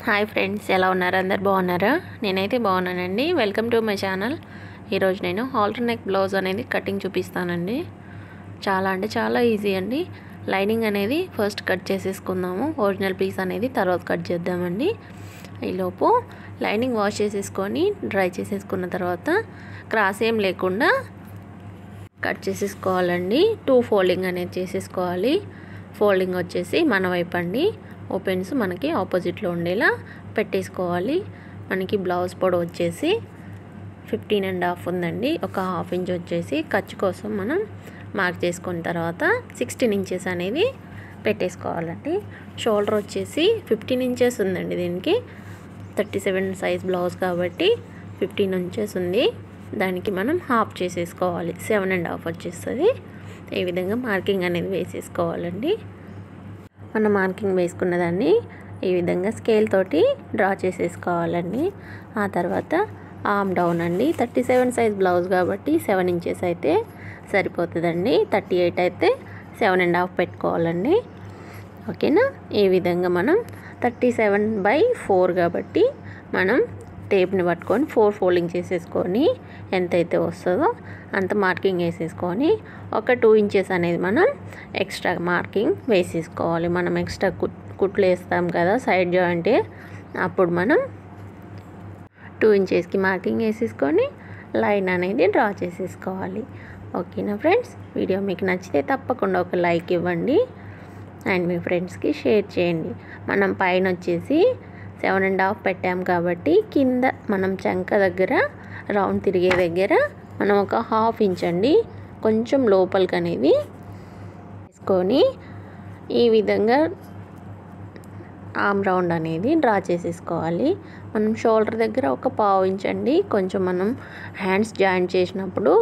Hi friends, ఎలా ఉన్నారు? అందరు బాగున్నారా? నేనైతే బాగున్నానండి. Welcome to my channel. ఈరోజు నేను హాల్టర్ నెక్ బ్లౌజ్ అనేది కటింగ్ చూపిస్తానండి. చాలా అంటే చాలా ఈజీ అండి. లైనింగ్ అనేది ఫస్ట్ కట్ చేసేసుకుందాము. ఒరిజినల్ పీస్ అనేది తర్వాత కట్ చేద్దామండి. ఈలోపు లైనింగ్ వాష్ చేసేసుకొని డ్రై చేసేసుకున్న తర్వాత క్రాస్ ఏం లేకుండా కట్ చేసేసుకోవాలండి. 2 ఫోల్డింగ్ అనేది చేసేసుకోవాలి. ఫోల్డింగ్ వచ్చేసి మన వైపు అండి. ఓపెన్స్ మనకి ఆపోజిట్లో ఉండేలా పెట్టేసుకోవాలి. మనకి బ్లౌజ్ పొడవు వచ్చేసి 15.5 ఉందండి. ఒక హాఫ్ ఇంచ్ వచ్చేసి ఖర్చు కోసం మనం మార్క్ చేసుకున్న తర్వాత 16 ఇంచెస్ అనేది పెట్టేసుకోవాలండి. షోల్డర్ వచ్చేసి 15 ఇంచెస్ ఉందండి. దీనికి 37 సైజ్ బ్లౌజ్ కాబట్టి 15 ఇంచెస్ ఉంది. దానికి మనం హాఫ్ చేసేసుకోవాలి. 7.5 వచ్చేస్తుంది. ఈ విధంగా మార్కింగ్ అనేది వేసేసుకోవాలండి. మనం మార్కింగ్ వేసుకున్న దాన్ని ఈ విధంగా స్కేల్ తోటి డ్రా చేసేసుకోవాలండి. ఆ తర్వాత ఆర్మ్ డౌన్ అండి. 37 సైజ్ బ్లౌజ్ కాబట్టి 7 ఇంచెస్ అయితే సరిపోతుందండి. 38 అయితే 7.5 పెట్టుకోవాలండి. ఓకేనా? ఈ విధంగా మనం 37/4 కాబట్టి మనం టేప్ని పట్టుకొని 4 ఫోల్డింగ్ చేసేసుకొని ఎంతైతే వస్తుందో అంత మార్కింగ్ వేసేసుకొని ఒక 2 ఇంచెస్ అనేది మనం ఎక్స్ట్రా మార్కింగ్ వేసేసుకోవాలి. మనం ఎక్స్ట్రా కుట్లు వేస్తాం కదా సైడ్ జాయింట్, అప్పుడు మనం 2 ఇంచెస్కి మార్కింగ్ వేసేసుకొని లైన్ అనేది డ్రా చేసేసుకోవాలి. ఓకేనా ఫ్రెండ్స్? వీడియో మీకు నచ్చితే తప్పకుండా ఒక లైక్ ఇవ్వండి అండ్ మీ ఫ్రెండ్స్కి షేర్ చేయండి. మనం పైన వచ్చేసి 7.5 పెట్టాం కాబట్టి కింద మనం చంక దగ్గర రౌండ్ తిరిగే దగ్గర మనం ఒక హాఫ్ ఇంచ్ అండి కొంచెం లోపలికి అనేది వేసుకొని ఈ విధంగా ఆర్మ్ రౌండ్ అనేది డ్రా చేసేసుకోవాలి. మనం షోల్డర్ దగ్గర ఒక పావు ఇంచ్ అండి కొంచెం మనం హ్యాండ్స్ జాయింట్ చేసినప్పుడు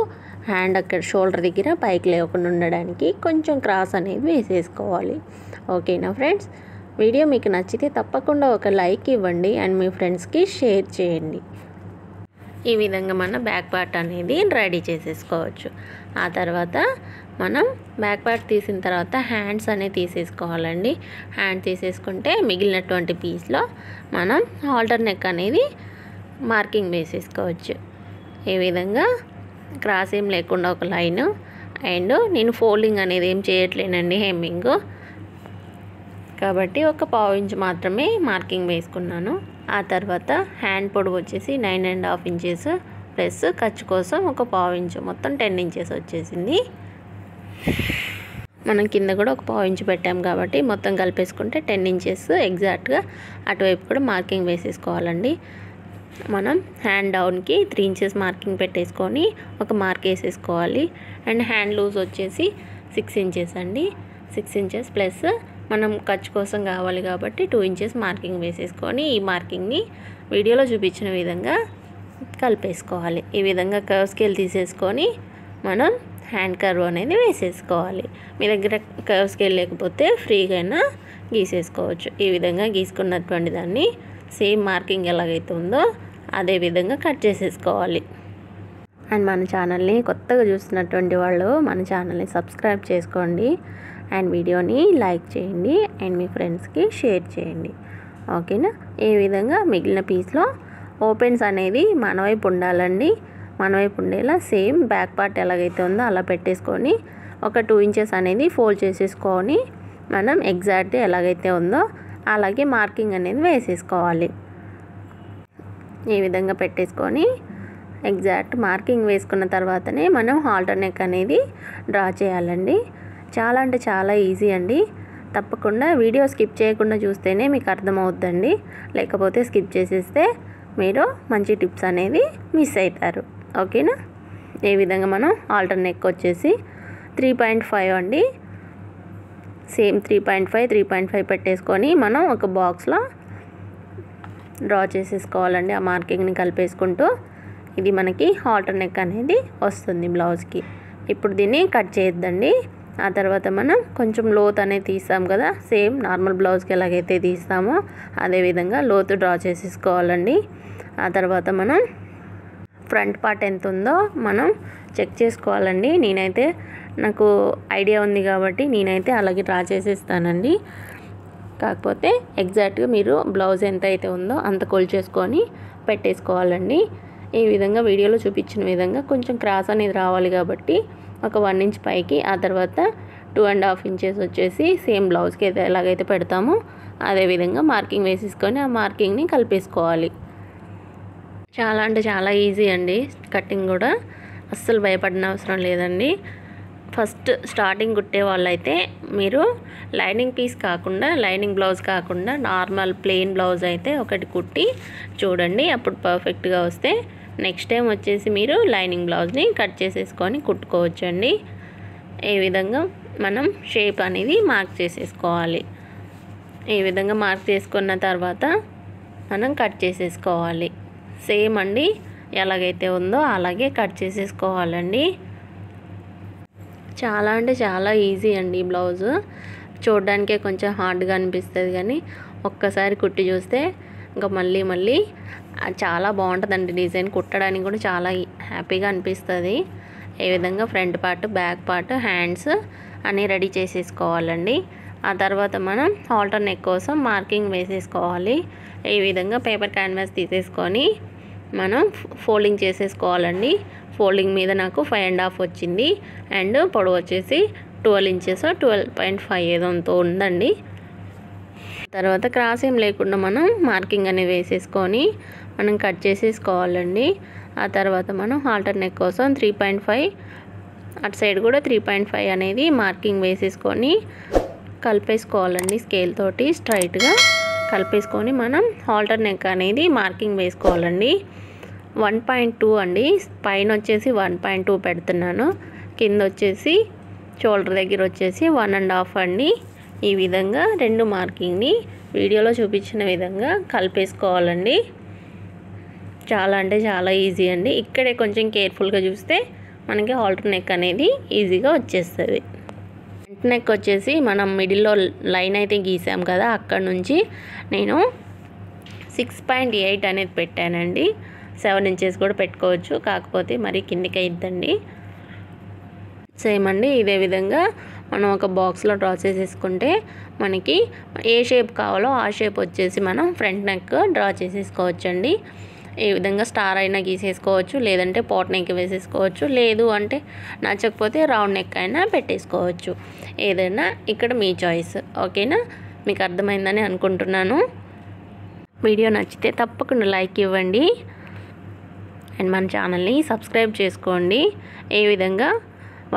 హ్యాండ్ అక్కడ షోల్డర్ దగ్గర పైకి లేకుండా ఉండడానికి కొంచెం క్రాస్ అనేది వేసేసుకోవాలి. ఓకేనా ఫ్రెండ్స్? వీడియో మీకు నచ్చితే తప్పకుండా ఒక లైక్ ఇవ్వండి అండ్ మీ ఫ్రెండ్స్కి షేర్ చేయండి. ఈ విధంగా మన బ్యాక్ పార్ట్ అనేది రెడీ చేసేసుకోవచ్చు. ఆ తర్వాత మనం బ్యాక్ పార్ట్ తీసిన తర్వాత హ్యాండ్స్ అనేది తీసేసుకోవాలండి. హ్యాండ్ తీసేసుకుంటే మిగిలినటువంటి పీస్లో మనం హాల్టర్ నెక్ అనేది మార్కింగ్ వేసేసుకోవచ్చు. ఈ విధంగా క్రాస్ ఏం లేకుండా ఒక లైన్. అండ్ నేను ఫోల్డింగ్ అనేది ఏం చేయట్లేనండి, హెమ్మింగ్ కాబట్టి ఒక పావు ఇంచ్ మాత్రమే మార్కింగ్ వేసుకున్నాను. ఆ తర్వాత హ్యాండ్ పొడవు వచ్చేసి 9.5 ఇంచెస్ ప్లస్ ఖర్చు కోసం ఒక పావు ఇంచు, మొత్తం 10 ఇంచెస్ వచ్చేసింది. మనం కింద కూడా ఒక పావు ఇంచు పెట్టాం కాబట్టి మొత్తం కలిపేసుకుంటే 10 ఇంచెస్ ఎగ్జాక్ట్గా అటువైపు కూడా మార్కింగ్ వేసేసుకోవాలండి. మనం హ్యాండ్ డౌన్కి 3 ఇంచెస్ మార్కింగ్ పెట్టేసుకొని ఒక మార్క్ వేసేసుకోవాలి. అండ్ హ్యాండ్ లూజ్ వచ్చేసి 6 ఇంచెస్ అండి. 6 ఇంచెస్ ప్లస్ మనం ఖర్చు కోసం కావాలి కాబట్టి 2 ఇంచెస్ మార్కింగ్ వేసేసుకొని ఈ మార్కింగ్ని వీడియోలో చూపించిన విధంగా కలిపేసుకోవాలి. ఈ విధంగా కర్వ్ స్కేల్ తీసేసుకొని మనం హ్యాండ్ కర్వ్ అనేది వేసేసుకోవాలి. మీ దగ్గర కర్వ్ స్కేల్ లేకపోతే ఫ్రీగా అయినా గీసేసుకోవచ్చు. ఈ విధంగా గీసుకున్నటువంటి దాన్ని సేమ్ మార్కింగ్ ఎలాగైతే ఉందో అదే విధంగా కట్ చేసేసుకోవాలి. అండ్ మన ఛానల్ని కొత్తగా చూస్తున్నటువంటి వాళ్ళు మన ఛానల్ని సబ్స్క్రైబ్ చేసుకోండి అండ్ వీడియోని లైక్ చేయండి అండ్ మీ ఫ్రెండ్స్కి షేర్ చేయండి. ఓకేనా? ఈ విధంగా మిగిలిన పీస్లో ఓపెన్స్ అనేది మన వైపు ఉండాలండి. మన వైపు ఉండేలా సేమ్ బ్యాక్ పార్ట్ ఎలాగైతే ఉందో అలా పెట్టేసుకొని ఒక 2 ఇంచెస్ అనేది ఫోల్డ్ చేసేసుకొని మనం ఎగ్జాక్ట్ ఎలాగైతే ఉందో అలాగే మార్కింగ్ అనేది వేసేసుకోవాలి. ఈ విధంగా పెట్టేసుకొని ఎగ్జాక్ట్ మార్కింగ్ వేసుకున్న తర్వాతనే మనం హాల్టర్ నెక్ అనేది డ్రా చేయాలండి. చాలా అంటే చాలా ఈజీ అండి. తప్పకుండా వీడియో స్కిప్ చేయకుండా చూస్తేనే మీకు అర్థమవుద్దండి. లేకపోతే స్కిప్ చేసేస్తే మీరు మంచి టిప్స్ అనేది మిస్ అవుతారు. ఓకేనా? ఈ విధంగా మనం హాల్టర్ నెక్ వచ్చేసి 3.5 అండి. సేమ్ 3.5 పెట్టేసుకొని మనం ఒక బాక్స్లో డ్రా చేసేసుకోవాలండి. ఆ మార్కింగ్ని కలిపేసుకుంటూ ఇది మనకి హాల్టర్ నెక్ అనేది వస్తుంది బ్లౌజ్కి. ఇప్పుడు దీన్ని కట్ చేయొద్దండి. ఆ తర్వాత మనం కొంచెం లోత్ అనేది తీస్తాం కదా, సేమ్ నార్మల్ బ్లౌజ్కి ఎలాగైతే తీస్తామో అదేవిధంగా లోతు డ్రా చేసేసుకోవాలండి. ఆ తర్వాత మనం ఫ్రంట్ పార్ట్ ఎంత ఉందో మనం చెక్ చేసుకోవాలండి. నాకు ఐడియా ఉంది కాబట్టి నేనైతే అలాగే డ్రా చేసేస్తానండి. కాకపోతే ఎగ్జాక్ట్గా మీరు బ్లౌజ్ ఎంత అయితే ఉందో అంత కొలిచేసుకొని పెట్టేసుకోవాలండి. ఈ విధంగా వీడియోలో చూపించిన విధంగా కొంచెం క్రాస్ అనేది రావాలి కాబట్టి ఒక 1 ఇంచ్ పైకి, ఆ తర్వాత 2.5 ఇంచెస్ వచ్చేసి సేమ్ బ్లౌజ్కి అయితే ఎలాగైతే పెడతామో అదే విధంగా మార్కింగ్ వేసేసుకొని ఆ మార్కింగ్ని కలిపేసుకోవాలి. చాలా అంటే చాలా ఈజీ అండి. కటింగ్ కూడా అస్సలు భయపడిన అవసరం లేదండి. ఫస్ట్ స్టార్టింగ్ కుట్టే వాళ్ళైతే మీరు లైనింగ్ పీస్ కాకుండా, లైనింగ్ బ్లౌజ్ కాకుండా నార్మల్ ప్లెయిన్ బ్లౌజ్ అయితే ఒకటి కుట్టి చూడండి. అప్పుడు పర్ఫెక్ట్గా వస్తే నెక్స్ట్ టైం వచ్చేసి మీరు లైనింగ్ బ్లౌజ్ని కట్ చేసేసుకొని కుట్టుకోవచ్చండి. ఈ విధంగా మనం షేప్ అనేది మార్క్ చేసేసుకోవాలి. ఈ విధంగా మార్క్ చేసుకున్న తర్వాత మనం కట్ చేసేసుకోవాలి. సేమ్ అండి, ఎలాగైతే ఉందో అలాగే కట్ చేసేసుకోవాలండి. చాలా అంటే చాలా ఈజీ అండి. బ్లౌజ్ చూడడానికే కొంచెం హార్డ్గా అనిపిస్తుంది, కానీ ఒక్కసారి కుట్టి చూస్తే ఇంకా మళ్ళీ చాలా బాగుంటుందండి. డిజైన్ కుట్టడానికి కూడా చాలా హ్యాపీగా అనిపిస్తుంది. ఈ విధంగా front part, back part, hands అన్నీ రెడీ చేసేసుకోవాలండి. ఆ తర్వాత మనం హాల్టర్ నెక్ కోసం మార్కింగ్ వేసేసుకోవాలి. ఈ విధంగా పేపర్ క్యాన్వాస్ తీసేసుకొని మనం ఫోల్డింగ్ చేసేసుకోవాలండి. ఫోల్డింగ్ మీద నాకు 5.5 వచ్చింది అండ్ పొడవు వచ్చేసి 12 ఇంచెస్ 12.5 ఏదంతో ఉందండి. తర్వాత క్రాస్ ఏం లేకుండా మనం మార్కింగ్ అనేది వేసేసుకొని మనం కట్ చేసేసుకోవాలండి. ఆ తర్వాత మనం హాల్టర్ నెక్ కోసం 3.5, అటు సైడ్ కూడా 3.5 అనేది మార్కింగ్ వేసేసుకొని కలిపేసుకోవాలండి. స్కేల్ తోటి స్ట్రైట్గా కలిపేసుకొని మనం హాల్టర్ నెక్ అనేది మార్కింగ్ వేసుకోవాలండి. 1.2 అండి. పైన వచ్చేసి 1.2 పెడుతున్నాను, కింద వచ్చేసి షోల్డర్ దగ్గర వచ్చేసి 1.5 అండి. ఈ విధంగా రెండు మార్కింగ్ని వీడియోలో చూపించిన విధంగా కలిపేసుకోవాలండి. చాలా అంటే చాలా ఈజీ అండి. ఇక్కడే కొంచెం కేర్ఫుల్గా చూస్తే మనకి హాల్టర్ నెక్ అనేది ఈజీగా వచ్చేస్తుంది. ఫ్రంట్ నెక్ వచ్చేసి మనం మిడిల్లో లైన్ అయితే గీసాం కదా, అక్కడ నుంచి నేను 6.8 అనేది పెట్టానండి. 7 ఇంచెస్ కూడా పెట్టుకోవచ్చు, కాకపోతే మరి కిందికి అయిద్దండి. సేమ్ అండి, ఇదే విధంగా మనం ఒక బాక్స్లో డ్రా చేసేసుకుంటే మనకి ఏ షేప్ కావాలో ఆ షేప్ వచ్చేసి మనం ఫ్రంట్ నెక్ డ్రా చేసేసుకోవచ్చండి. ఈ విధంగా స్టార్ అయినా గీసేసుకోవచ్చు, లేదంటే పాట్ నెక్ వేసేసుకోవచ్చు, లేదు అంటే నచ్చకపోతే రౌండ్ నెక్ అయినా పెట్టేసుకోవచ్చు. ఏదైనా ఇక్కడ మీ చాయిస్. ఓకేనా? మీకు అర్థమైందని అనుకుంటున్నాను. వీడియో నచ్చితే తప్పకుండా లైక్ ఇవ్వండి అండ్ మన ఛానల్ని సబ్స్క్రైబ్ చేసుకోండి. ఈ విధంగా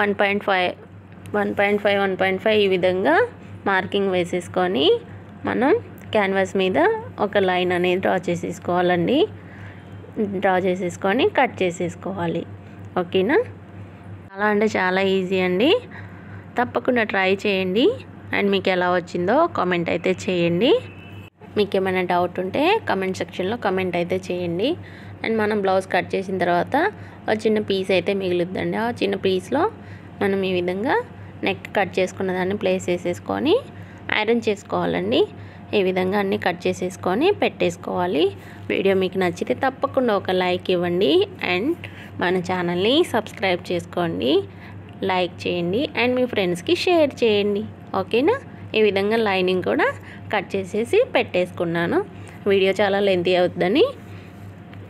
1.5 ఈ విధంగా మార్కింగ్ వేసేసుకొని మనం క్యాన్వాస్ మీద ఒక లైన్ అనేది డ్రా చేసేసుకోవాలండి. డ్రా చేసేసుకొని కట్ చేసేసుకోవాలి. ఓకేనా? చాలా అంటే చాలా ఈజీ అండి. తప్పకుండా ట్రై చేయండి అండ్ మీకు ఎలా వచ్చిందో కామెంట్ అయితే చేయండి. మీకు ఏమైనా డౌట్ ఉంటే కమెంట్ సెక్షన్లో కమెంట్ అయితే చేయండి. అండ్ మనం బ్లౌజ్ కట్ చేసిన తర్వాత ఒక చిన్న పీస్ అయితే మిగులుద్దండి. ఆ చిన్న పీస్లో మనం ఈ విధంగా నెక్ కట్ చేసుకున్న దాన్ని ప్లేస్ చేసేసుకొని ఐరన్ చేసుకోవాలండి. ఈ విధంగా అన్నీ కట్ చేసేసుకొని పెట్టేసుకోవాలి. వీడియో మీకు నచ్చితే తప్పకుండా ఒక లైక్ ఇవ్వండి అండ్ మన ఛానల్ని సబ్స్క్రైబ్ చేసుకోండి, లైక్ చేయండి అండ్ మీ ఫ్రెండ్స్కి షేర్ చేయండి. ఓకేనా? ఈ విధంగా లైనింగ్ కూడా కట్ చేసేసి పెట్టేసుకున్నాను. వీడియో చాలా లెంతీ అవుతుందని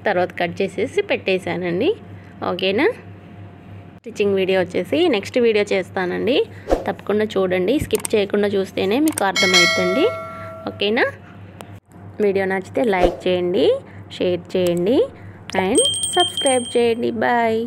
తర్వాత కట్ చేసేసి పెట్టేశానండి. ఓకేనా? స్టిచ్చింగ్ వీడియో వచ్చేసి నెక్స్ట్ వీడియో చేస్తానండి. తప్పకుండా చూడండి, స్కిప్ చేయకుండా చూస్తేనే మీకు అర్థమవుతుంది. ఓకేనా? వీడియో నచ్చితే లైక్ చేయండి, షేర్ చేయండి అండ్ సబ్స్క్రైబ్ చేయండి. బాయ్.